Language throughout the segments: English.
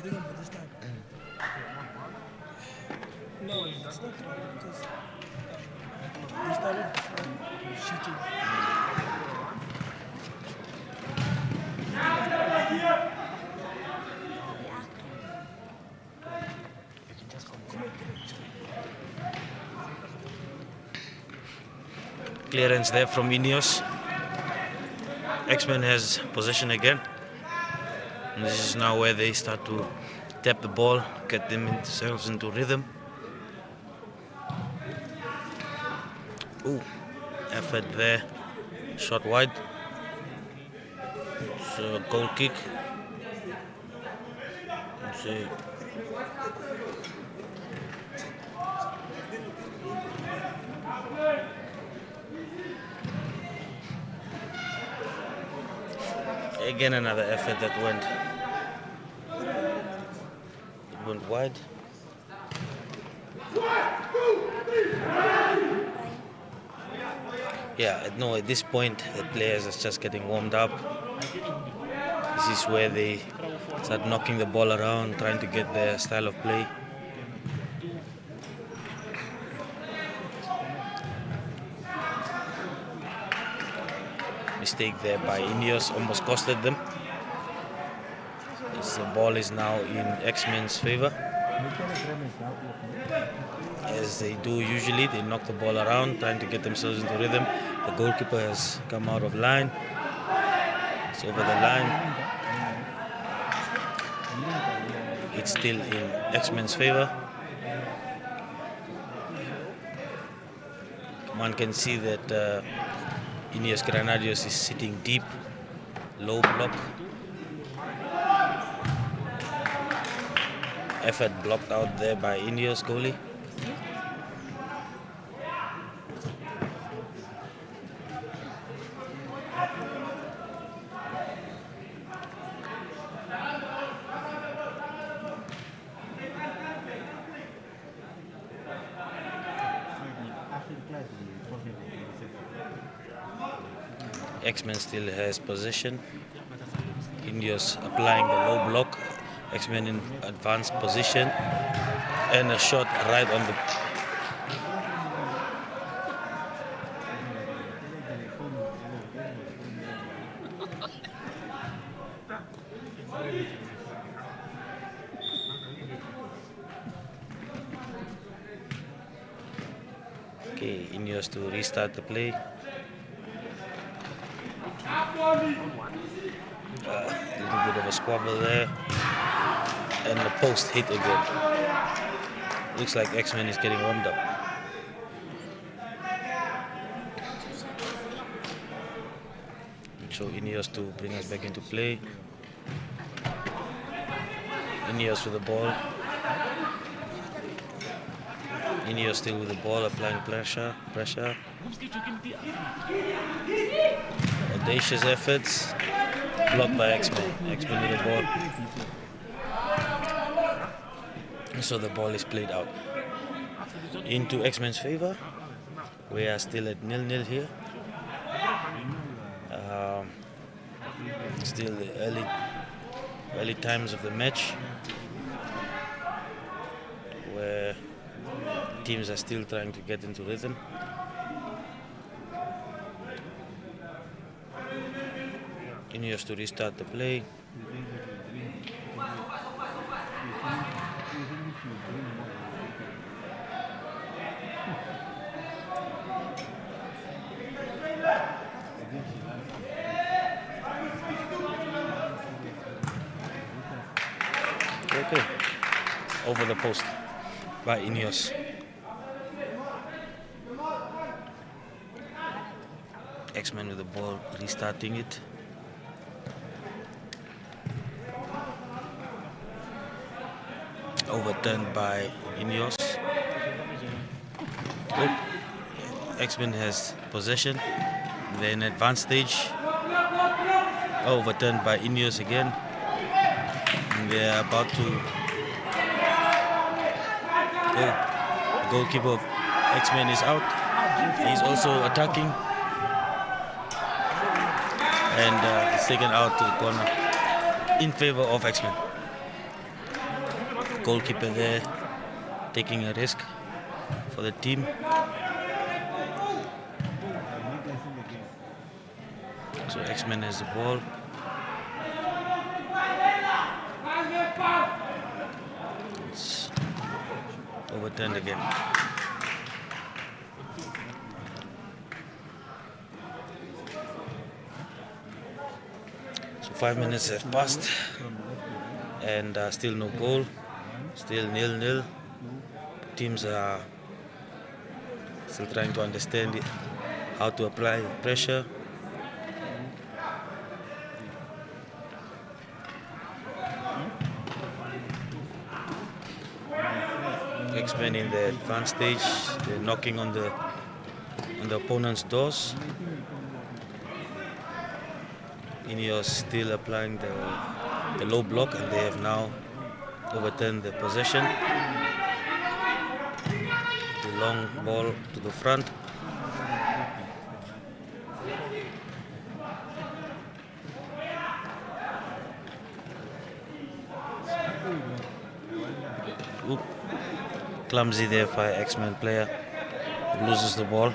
didn't, but this time. No, it's not right because they started shooting. Clearance there from INEOS. X-Men has possession again. And this is now where they start to tap the ball, get themselves into rhythm. Ooh, effort there, shot wide. So a goal kick. Let's see. Again another effort that went wide. Yeah, no, at this point the players are just getting warmed up. This is where they start knocking the ball around, trying to get their style of play. Mistake there by INEOS almost costed them. As the ball is now in X-Men's favor. As they do usually, they knock the ball around, trying to get themselves into rhythm. The goalkeeper has come out of line. It's over the line. It's still in X-Men's favor. One can see that INEOS Granadios is sitting deep, low block. Effort blocked out there by INEOS goalie. X-Men still has possession. INEOS applying the low block. X-Men in advanced position. And a shot right on the... Okay, INEOS to restart the play. A little bit of a squabble there. And the post hit again. Looks like X-Men is getting warmed up. So INEOS to bring us back into play. INEOS with the ball. INEOS still with the ball, applying pressure. Audacious efforts. Blocked by X-Men. X-Men with the ball. So the ball is played out into X-Men's favor. We are still at 0-0 here. Still the early times of the match, where teams are still trying to get into rhythm. INEOS to restart the play. Okay, over the post by INEOS. X-Men with the ball, restarting it. Overturned by INEOS. Oh, X-Men has possession. They're in advanced stage. Overturned by INEOS again. They're about to go. The goalkeeper of X-Men is out. He's also attacking. And it's taken out to the corner in favor of X-Men. Goalkeeper there taking a risk for the team. So X-Men has the ball. It's overturned again. So 5 minutes have passed and still no goal. Still 0-0. Teams are still trying to understand how to apply pressure. X-Men in the advanced stage, they're knocking on the opponent's doors. INEOS still applying the low block, and they have now overturned the possession. The long ball to the front. Oop. Clumsy there by X-Men player. Loses the ball.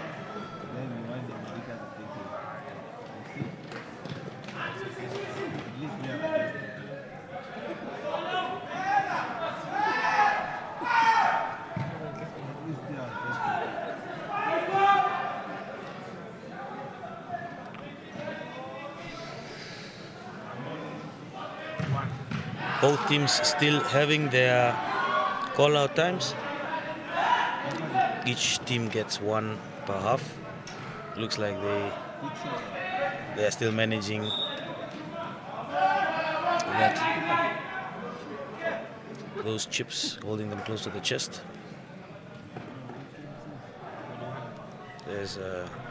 Both teams still having their call-out times. Each team gets one per half. Looks like they are still managing that, those chips, holding them close to the chest. There's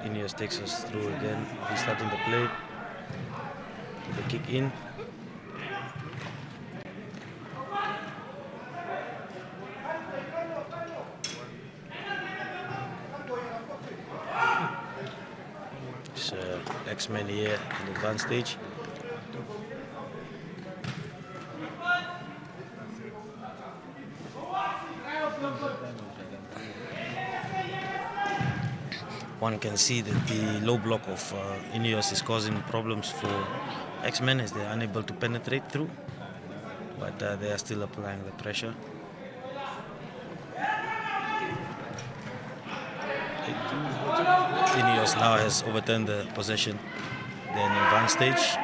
INEOS takes us through again. He's starting to play. The kick in. X-Men here in the advanced stage. One can see that the low block of INEOS is causing problems for X-Men as they are unable to penetrate through, but they are still applying the pressure. INEOS now has overturned the possession. They're in the advanced stage.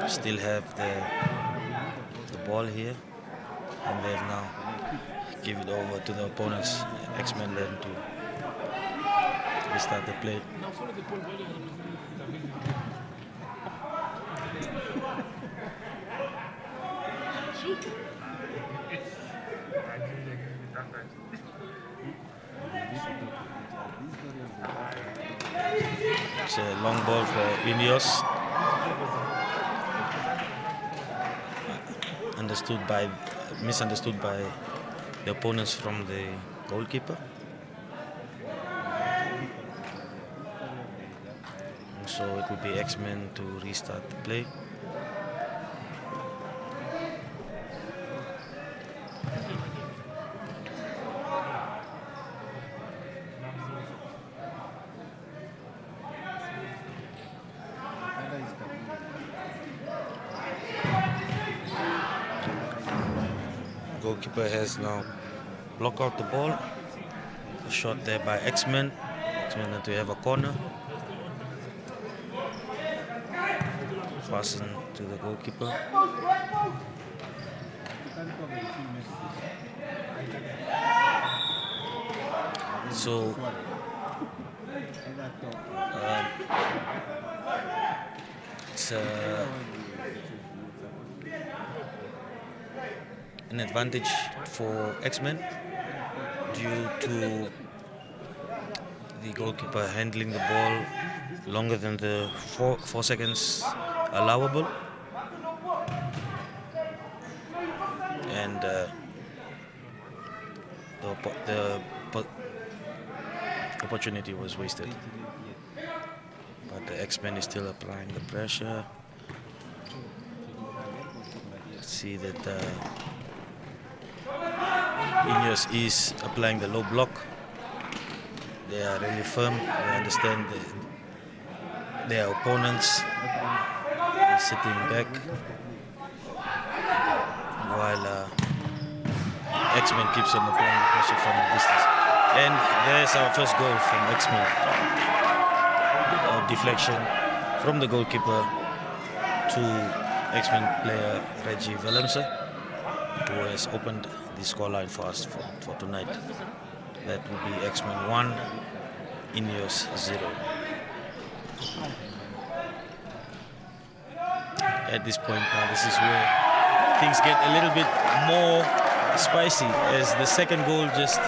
Still have the ball here, and they've now give it over to the opponents. X-Men then to restart the play. It's a long ball for INEOS. Misunderstood by the opponents from the goalkeeper. So it will be X-Men to restart the play. Goalkeeper has now blocked out the ball. A shot there by X-Men. X-Men to have a corner. Passing to the goalkeeper. So it's an advantage for X-Men due to the goalkeeper handling the ball longer than the 4 seconds allowable, and the opportunity was wasted. But the X-Men is still applying the pressure. see that INEOS is applying the low block. They are really firm. They understand their opponents. They're sitting back while X-Men keeps on applying the pressure from the distance. And there's our first goal from X-Men. A deflection from the goalkeeper to X-Men player Reggie Willemse, who has opened the scoreline for us for tonight. That would be X-Men 1, INEOS 0. At this point now, this is where things get a little bit more spicy as the second goal just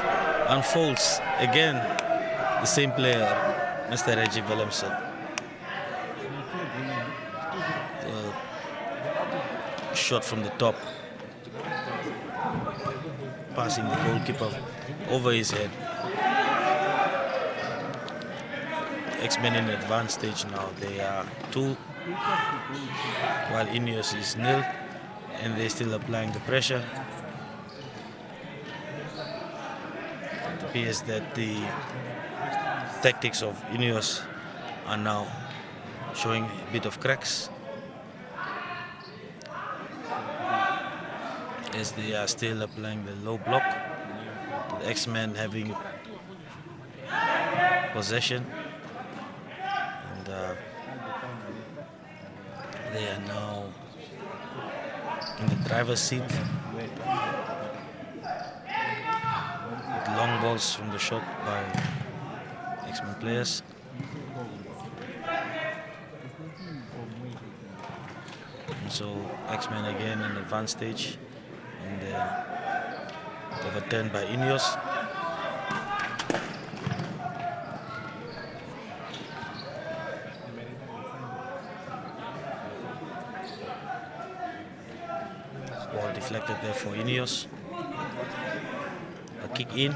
unfolds. Again, the same player, Mr. Reggie Willemse. Shot from the top, passing the goalkeeper over his head. X-Men in advanced stage now. They are 2, while INEOS is 0, and they're still applying the pressure. It appears that the tactics of INEOS are now showing a bit of cracks, as they are still applying the low block. The X-Men having possession, and they are now in the driver's seat. Long balls from the shot by X-Men players. And so X-Men again in advanced stage, and overturned by INEOS. Ball deflected there for INEOS. A kick in.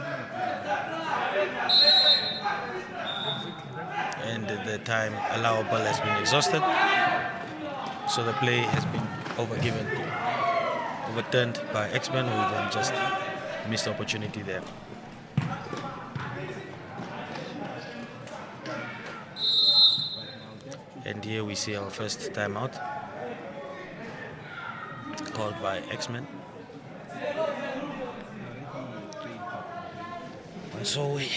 And the time allowable has been exhausted. So the play has been overturned by X-Men, who then just missed the opportunity there. And here we see our first timeout called by X-Men. And so we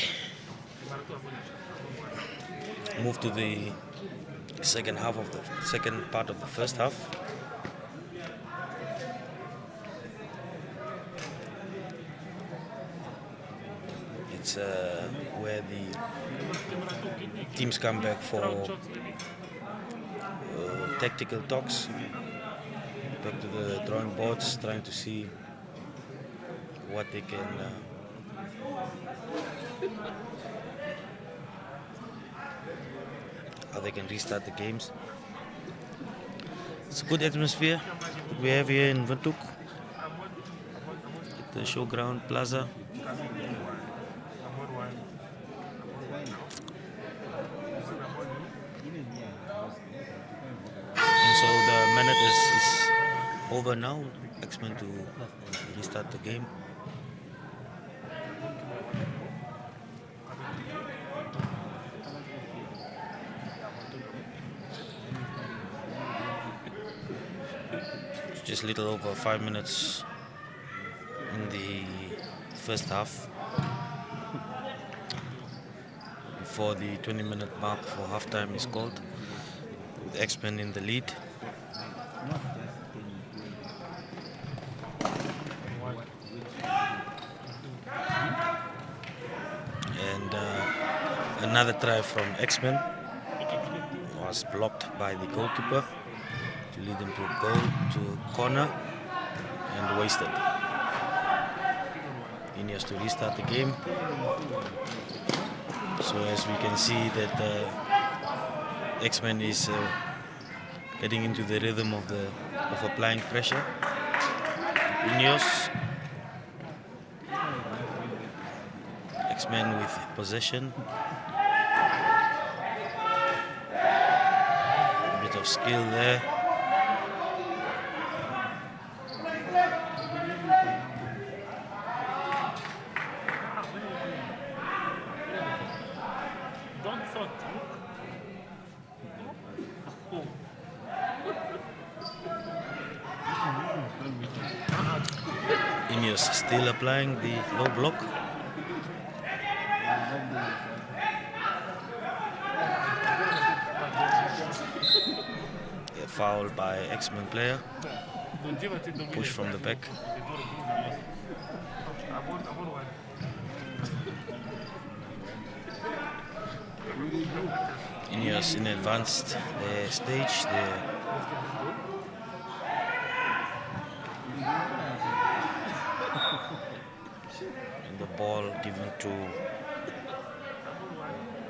move to the second part of the first half. It's where the teams come back for tactical talks, back to the drawing boards, trying to see what they can how they can restart the games. It's a good atmosphere we have here in Windhoek at the Showground Plaza. And so the minute is over now. X-Men to restart the game. Just a little over 5 minutes in the first half before the 20-minute mark for halftime is called, with X-Men in the lead. And another try from X-Men was blocked by the goalkeeper to lead them to a goal, to a corner, and wasted. INEOS to restart the game. So as we can see that X-Men is getting into the rhythm of applying pressure. INEOS. X-Men with possession. A bit of skill there. INEOS still applying the low block. A foul by X-Men player. Push from the back. INEOS in advanced stage. And the ball given to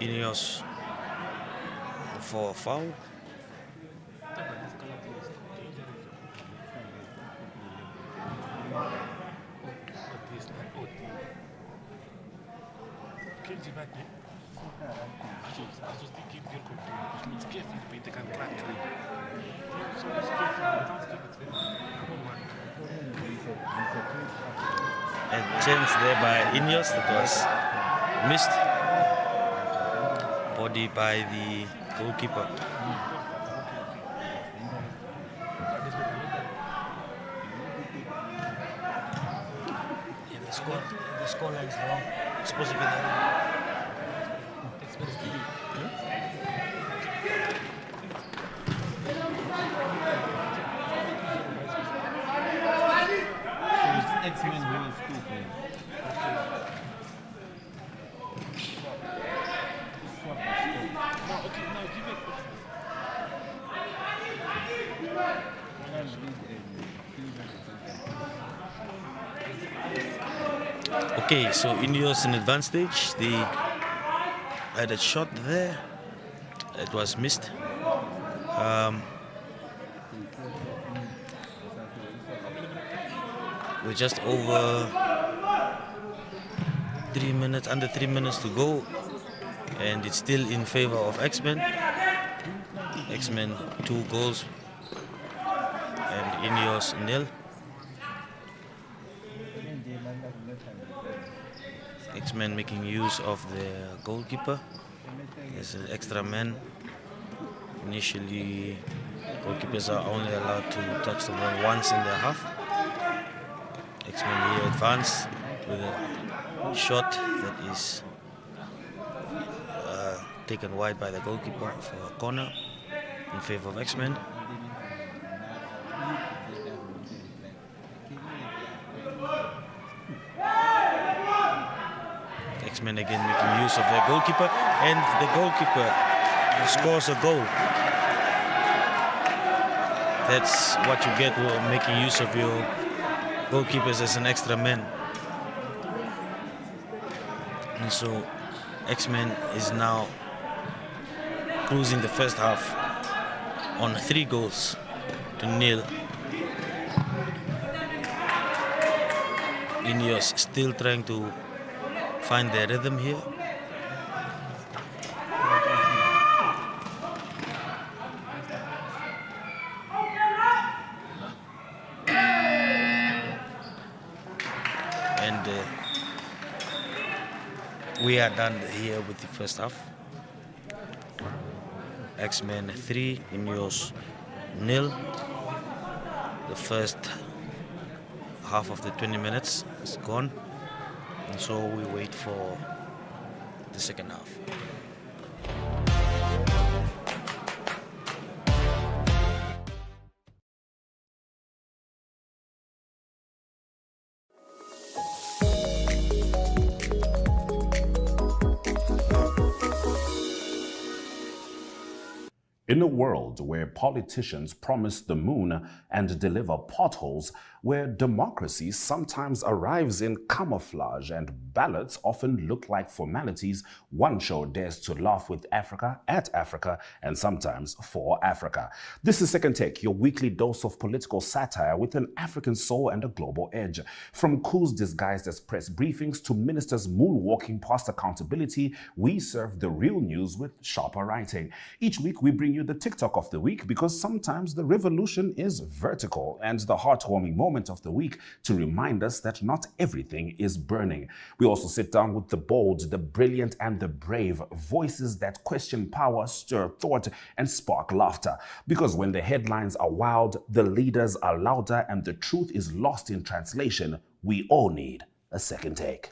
INEOS for a foul. A chance there by INEOS that was missed. Body by the goalkeeper. Yeah, the score line is wrong. It's supposed to be there. X-Men who is stupid. Okay, so INEOS in advanced stage. They had a shot there. It was missed. We're just over 3 minutes, under 3 minutes to go, and it's still in favor of X-Men. X-Men 2 goals and INEOS 0. X-Men making use of the goalkeeper. There's an extra man. Initially, goalkeepers are only allowed to touch the ball once in their half. X-Men here advance with a shot that is taken wide by the goalkeeper for a corner in favor of X-Men. X-Men again making use of their goalkeeper, and the goalkeeper scores a goal. That's what you get with making use of your goalkeepers as an extra man. And so X-Men is now cruising the first half on 3 goals to 0. INEOS still trying to find their rhythm here. And we are done here with the first half. X-Men 3, INEOS 0. The first half of the 20 minutes is gone. And so we wait for the second half. In a world where politicians promise the moon and deliver potholes, where democracy sometimes arrives in camouflage and ballots often look like formalities, one show dares to laugh with Africa, at Africa, and sometimes for Africa. This is Second Take, your weekly dose of political satire with an African soul and a global edge. From coups disguised as press briefings to ministers moonwalking past accountability, we serve the real news with sharper writing. Each week we bring you the TikTok of the week, because sometimes the revolution is vertical, and the heartwarming moment of the week to remind us that not everything is burning. We also sit down with the bold, the brilliant, and the brave, voices that question power, stir thought, and spark laughter. Because when the headlines are wild, the leaders are louder, and the truth is lost in translation, We all need a second take.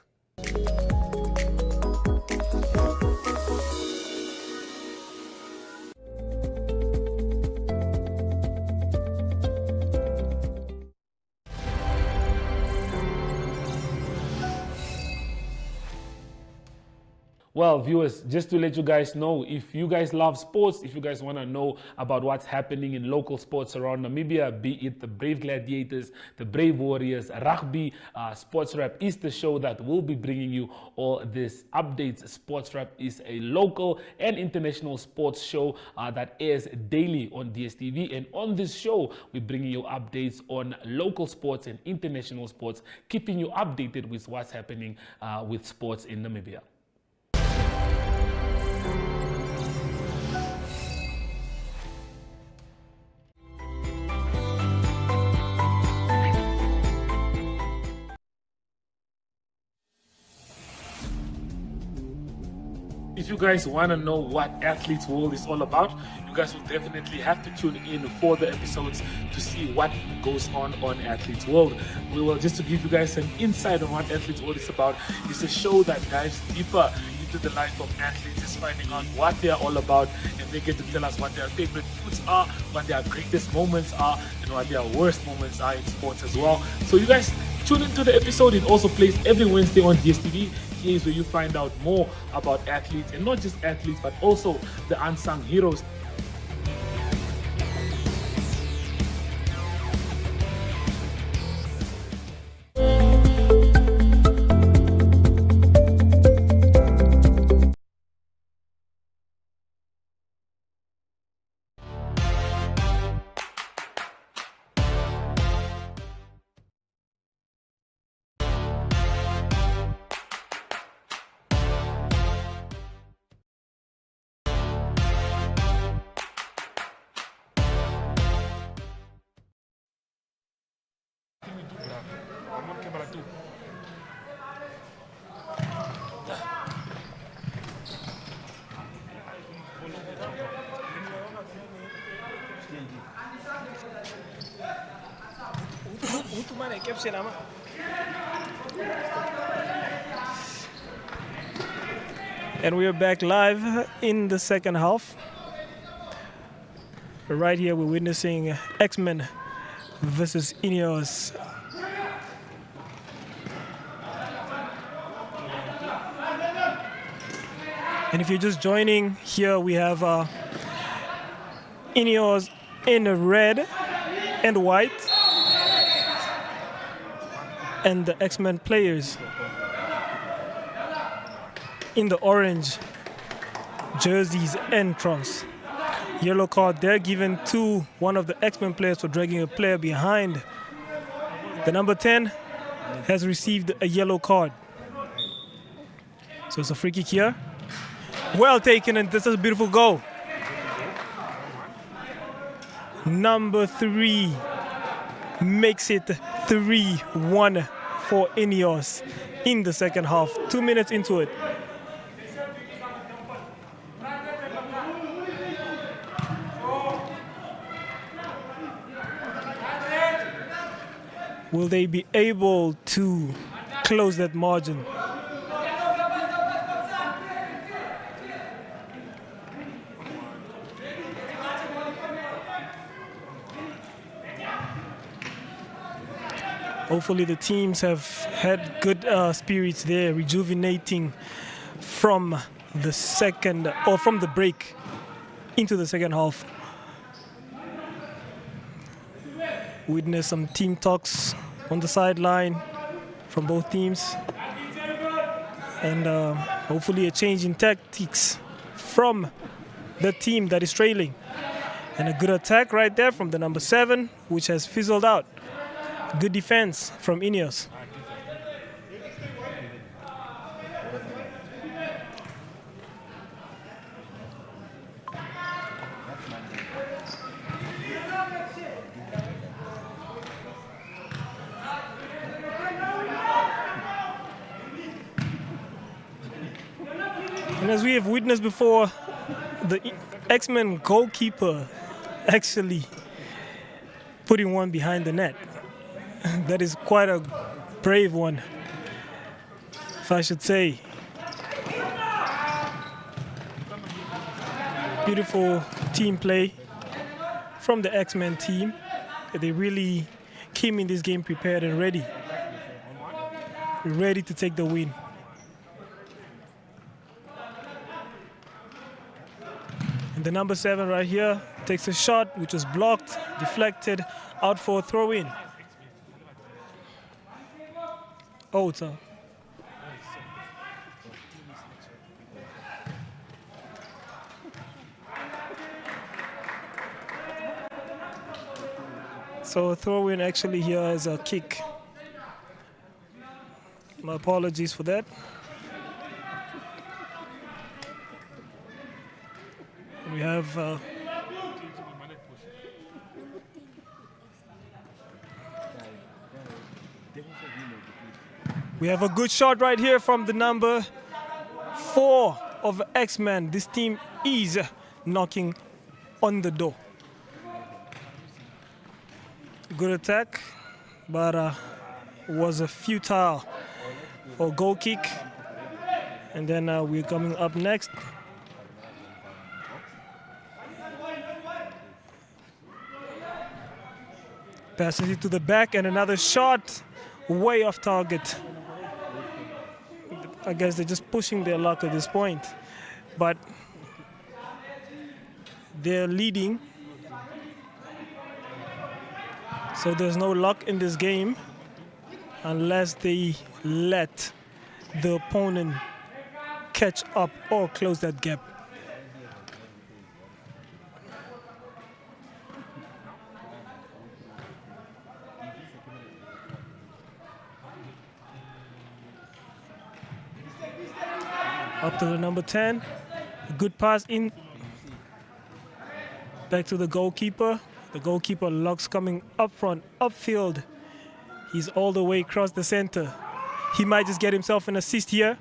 Well, viewers, just to let you guys know, if you guys love sports, if you guys want to know about what's happening in local sports around Namibia, be it the Brave Gladiators, the Brave Warriors, rugby, Sports Wrap is the show that will be bringing you all these updates. Sports Wrap is a local and international sports show that airs daily on DSTV. And on this show, we're bringing you updates on local sports and international sports, keeping you updated with what's happening with sports in Namibia. If you guys want to know what Athletes World is all about, you guys will definitely have to tune in for the episodes to see what goes on Athletes World. We will, just to give you guys an insight on what Athletes World is about, it's a show that dives deeper into the life of athletes, is finding out what they are all about, and they get to tell us what their favorite foods are, what their greatest moments are, and what their worst moments are in sports as well. So you guys tune into the episode. It also plays every Wednesday on DSTV. Here is where you find out more about athletes, and not just athletes, but also the unsung heroes. And we are back live in the second half. Right here we're witnessing X-Men versus INEOS. And if you're just joining, here we have INEOS in red and white, and the X-Men players in the orange jerseys and trunks. Yellow card there given to one of the X-Men players for dragging a player behind. The number 10 has received a yellow card. So it's a free kick here. Well taken, and this is a beautiful goal. Number 3 makes it 3-1 for INEOS in the second half. 2 minutes into it. Will they be able to close that margin? Hopefully the teams have had good spirits there, rejuvenating from the second, or from the break into the second half. Witness some team talks on the sideline from both teams, and hopefully a change in tactics from the team that is trailing. And a good attack right there from the number 7, which has fizzled out. Good defense from INEOS. And as we have witnessed before, the X-Men goalkeeper actually putting one behind the net. That is quite a brave one, if I should say. Beautiful team play from the X-Men team. They really came in this game prepared and ready to take the win. And the number 7 right here takes a shot, which was blocked, deflected, out for a throw-in. Oh, it's a... So a throw-in actually here is a kick. My apologies for that. We have a good shot right here from the number 4 of X-Men. This team is knocking on the door. Good attack, but was a futile for goal kick. And then we're coming up next. Passes it to the back and another shot way off target. I guess they're just pushing their luck at this point, but they're leading. So there's no luck in this game unless they let the opponent catch up or close that gap. Up to the number 10. A good pass in. Back to the goalkeeper. The goalkeeper Locks coming up front, upfield. He's all the way across the center. He might just get himself an assist here.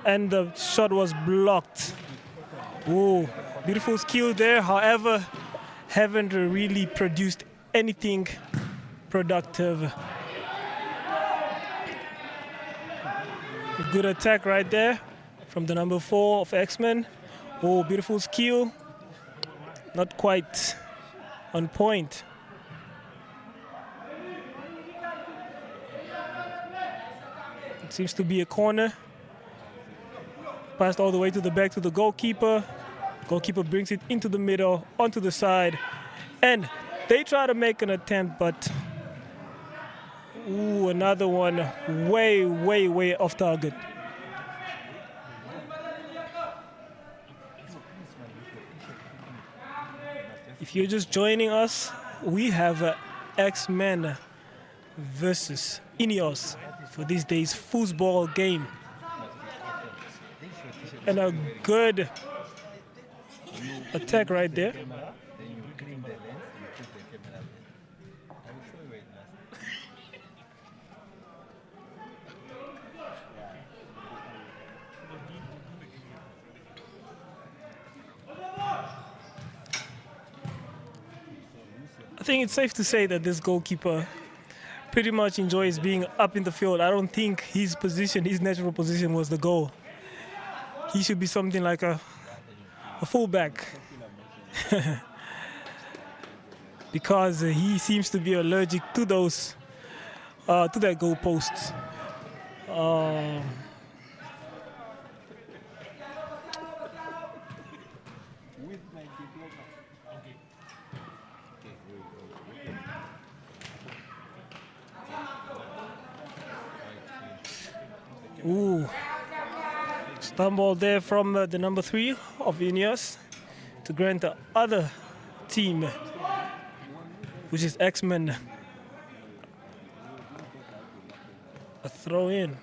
And the shot was blocked. Whoa, beautiful skill there. However, haven't really produced anything productive. A good attack right there from the number 4 of X-Men. Oh, beautiful skill. Not quite on point. It seems to be a corner. Passed all the way to the back to the goalkeeper. Goalkeeper brings it into the middle, onto the side. And they try to make an attempt, but ooh, another one way, way, way off target. If you're just joining us, we have X-Men versus INEOS for this day's football game. And a good attack right there. I think it's safe to say that this goalkeeper pretty much enjoys being up in the field. I don't think his position, his natural position was the goal. He should be something like a fullback. Because he seems to be allergic to those, to that goal posts. Ooh, stumble there from the number 3 of INEOS to grant the other team, which is X-Men, a throw in.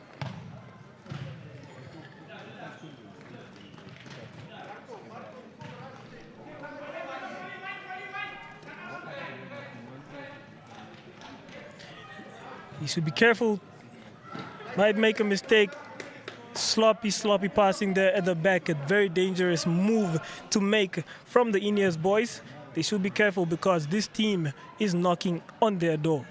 You should be careful. Might make a mistake. Sloppy passing there at the back. A very dangerous move to make from the INEOS boys. They should be careful because this team is knocking on their door.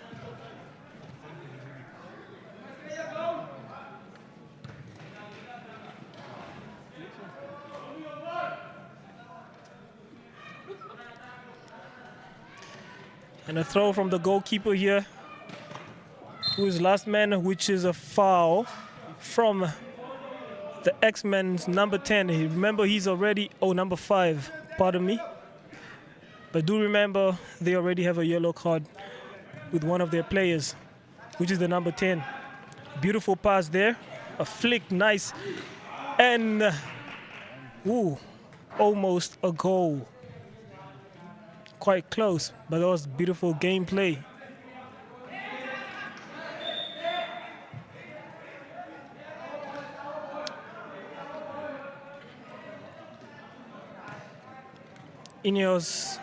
And a throw from the goalkeeper here to his last man, which is a foul from the X-Men's number 10. Remember, he's already, number 5, pardon me. But do remember, they already have a yellow card with one of their players, which is the number 10. Beautiful pass there, a flick, nice, and almost a goal. Quite close, but that was beautiful gameplay. INEOS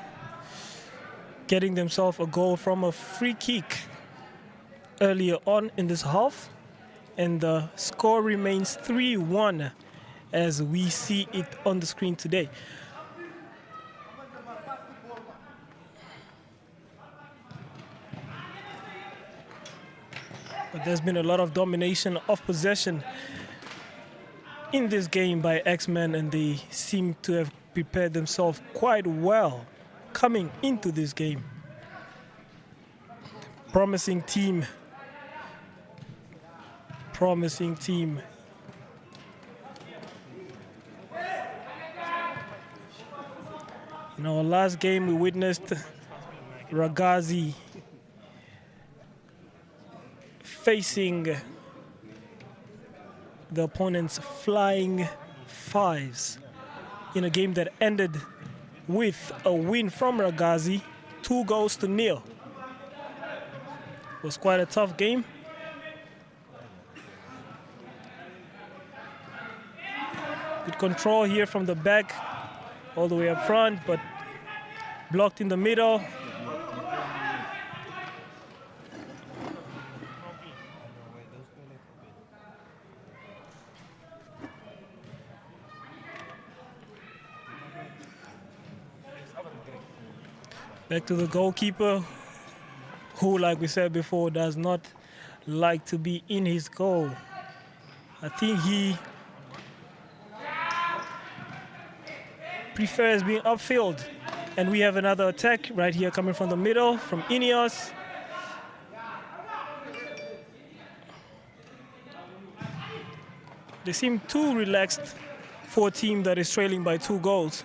getting themselves a goal from a free kick earlier on in this half, and the score remains 3-1 as we see it on the screen today. But there's been a lot of domination of possession in this game by X-Men, and they seem to have prepared themselves quite well coming into this game. Promising team. Promising team. In our last game, we witnessed Ragazi facing the opponent's flying fives in a game that ended with a win from Ragazi, 2-0. It was quite a tough game. Good control here from the back, all the way up front, but blocked in the middle. Back to the goalkeeper, who, like we said before, does not like to be in his goal. I think he prefers being upfield. And we have another attack right here coming from the middle from INEOS. They seem too relaxed for a team that is trailing by 2 goals.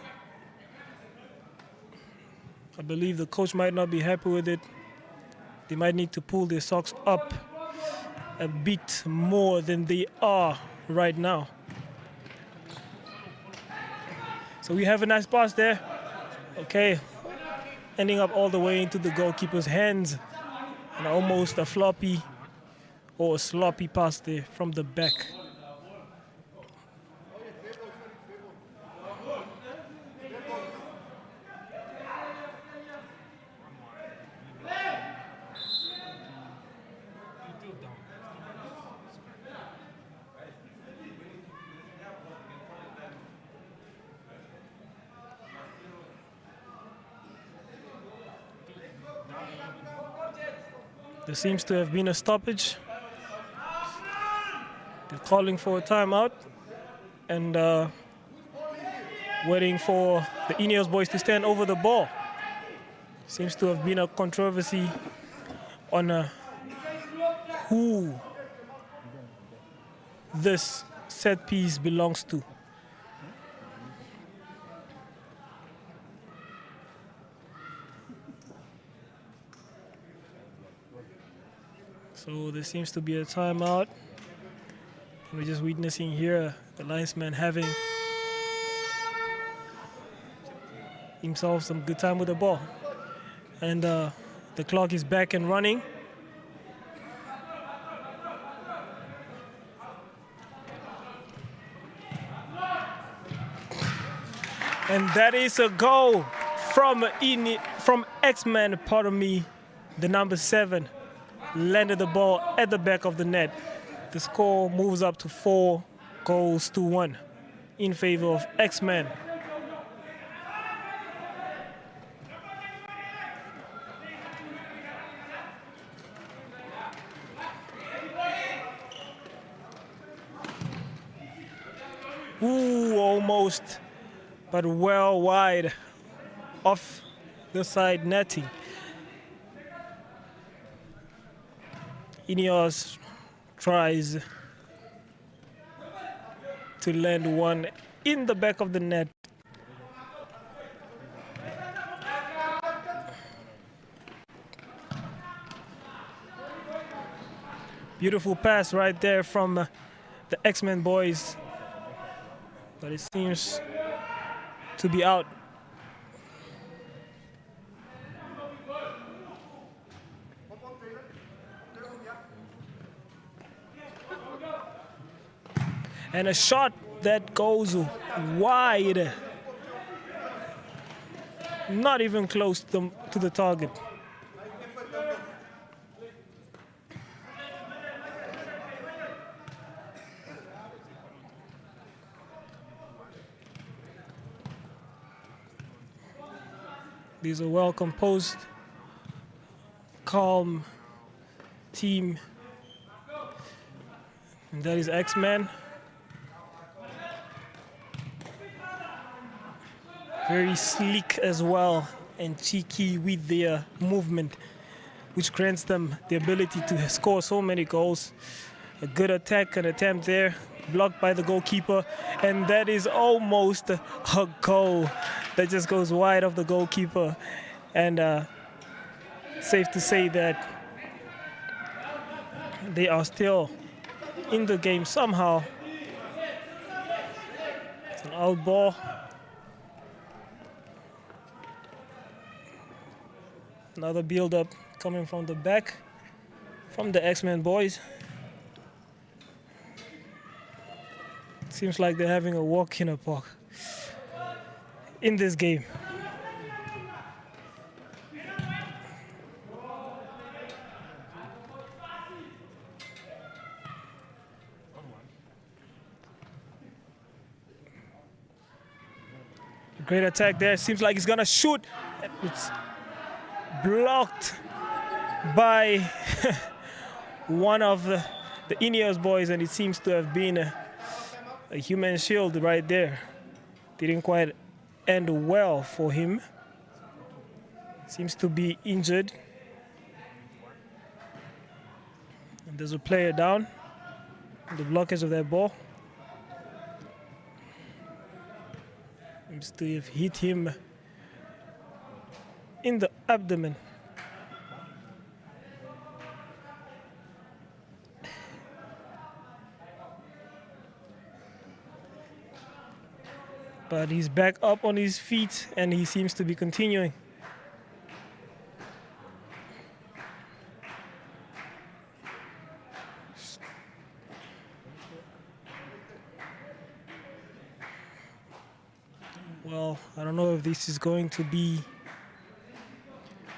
I believe the coach might not be happy with it. They might need to pull their socks up a bit more than they are right now. So we have a nice pass there. Okay, ending up all the way into the goalkeeper's hands. And almost a floppy or a sloppy pass there from the back. There seems to have been a stoppage. They're calling for a timeout and waiting for the INEOS boys to stand over the ball. Seems to have been a controversy on who this set piece belongs to. So there seems to be a timeout. And we're just witnessing here the linesman having himself some good time with the ball. And the clock is back and running. And that is a goal from X-Man, pardon me, the number 7. Landed the ball at the back of the net. The score moves up to 4-1 in favor of X-Men. Ooh, almost, but well wide off the side netting. INEOS tries to land one in the back of the net. Beautiful pass right there from the X-Men boys, but it seems to be out. And a shot that goes wide. Not even close to the target. These are well composed, calm team. And that is X-Men. Very sleek as well and cheeky with their movement, which grants them the ability to score so many goals. A good attack and attempt there, blocked by the goalkeeper, and that is almost a goal that just goes wide of the goalkeeper. And safe to say that they are still in the game somehow. It's an out ball. Another build-up coming from the back, from the X-Men boys. Seems like they're having a walk in a park in this game. Great attack there. Seems like he's gonna shoot. It's blocked by one of the INEOS boys, and it seems to have been a human shield right there. Didn't quite end well for him. Seems to be injured. And there's a player down on the blockage of that ball. Seems to have hit him in the abdomen. But he's back up on his feet and he seems to be continuing. Well, I don't know if this is going to be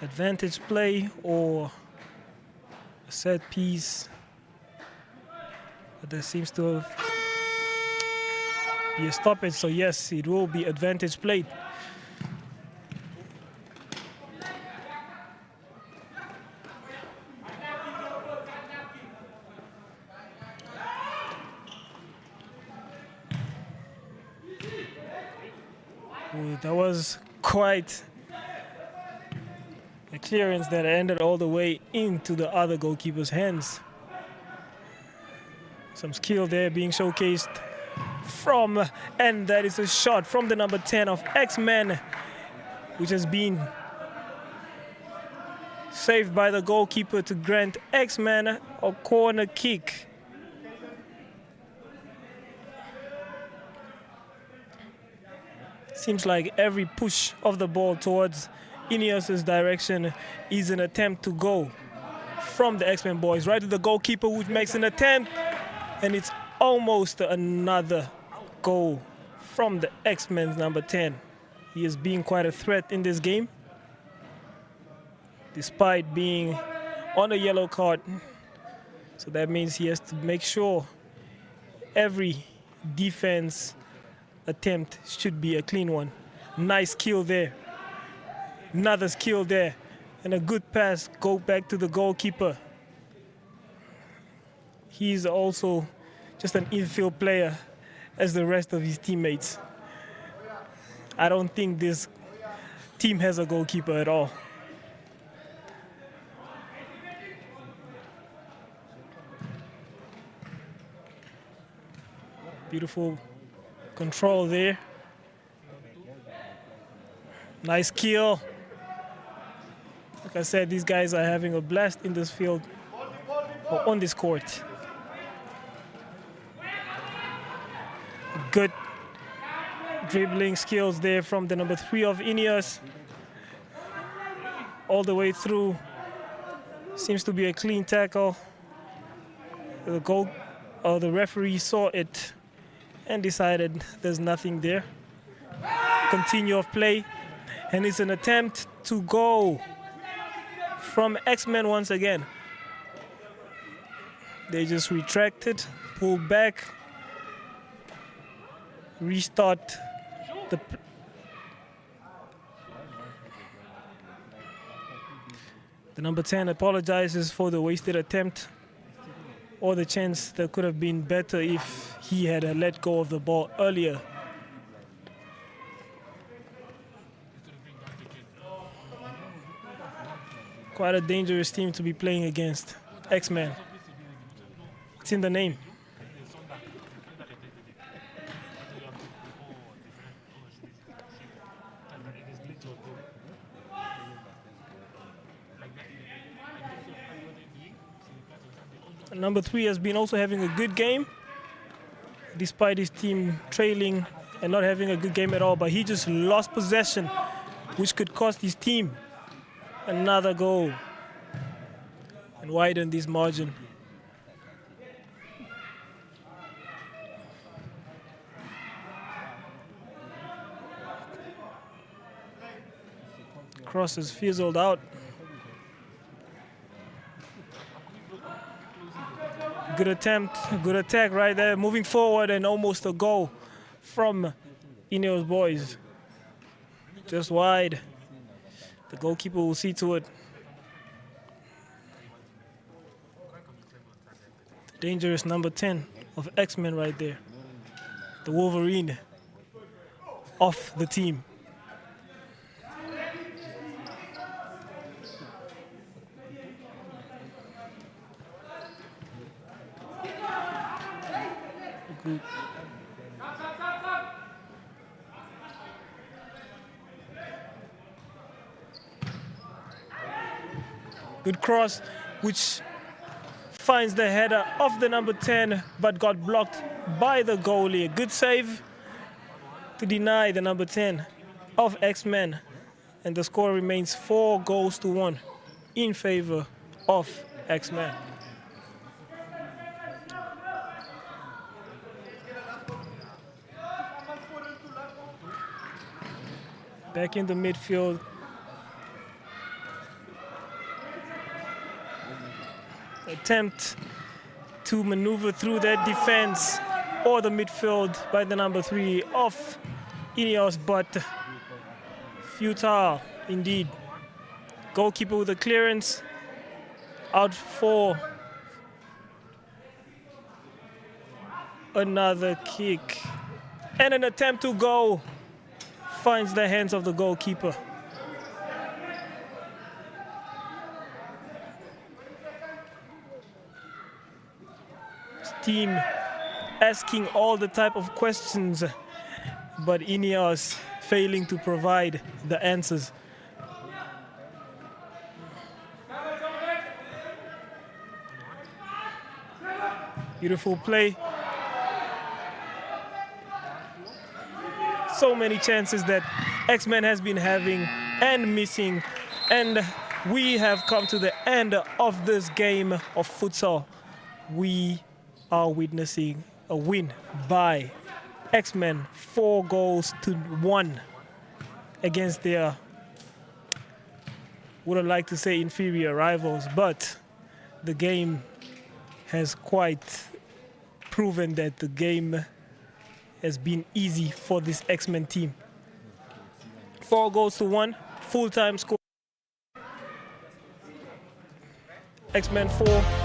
advantage play or a set piece, but there seems to be a stoppage, so yes, it will be advantage played. Ooh, that was quite a clearance that ended all the way into the other goalkeeper's hands. Some skill there being showcased from, and that is a shot from the number 10 of X-Men, which has been saved by the goalkeeper to grant X-Men a corner kick. Seems like every push of the ball towards INEOS' direction is an attempt to go from the X-Men boys right to the goalkeeper, which makes an attempt, and it's almost another goal from the X-Men's number 10. He has been quite a threat in this game, despite being on a yellow card. So that means he has to make sure every defense attempt should be a clean one. Nice skill there. Another skill there. And a good pass go back to the goalkeeper. He's also just an infield player as the rest of his teammates. I don't think this team has a goalkeeper at all. Beautiful control there. Nice kill. Like I said, these guys are having a blast in this field or on this court. Good dribbling skills there from the number 3 of INEOS. All the way through. Seems to be a clean tackle. The referee saw it and decided there's nothing there. Continue of play. And it's an attempt to go from X-Men once again. They just retracted, pulled back, restart the number 10 apologizes for the wasted attempt or the chance that could have been better if he had let go of the ball earlier. Quite a dangerous team to be playing against. X-Men. It's in the name. Number 3 has been also having a good game, despite his team trailing and not having a good game at all. But he just lost possession, which could cost his team another goal and widen this margin. Cross is fizzled out. Good attempt, good attack right there, moving forward and almost a goal from INEOS boys. Just wide. The goalkeeper will see to it. The dangerous number 10 of X-Men right there. The Wolverine of the team. Good cross, which finds the header of the number 10, but got blocked by the goalie. A good save to deny the number 10 of X-Men. And the score remains 4-1 in favor of X-Men. Back in the midfield. Attempt to maneuver through that defense or the midfield by the number 3 of INEOS, but futile indeed. Goalkeeper with a clearance, out for another kick. And an attempt to go finds the hands of the goalkeeper. Team asking all the type of questions, but INEOS failing to provide the answers. Beautiful play. So many chances that X-Men has been having and missing, and we have come to the end of this game of futsal. We are witnessing a win by X-Men, 4-1 against their, wouldn't like to say inferior rivals, but the game has quite proven that the game has been easy for this X-Men team. 4-1, full-time score. X-Men 4.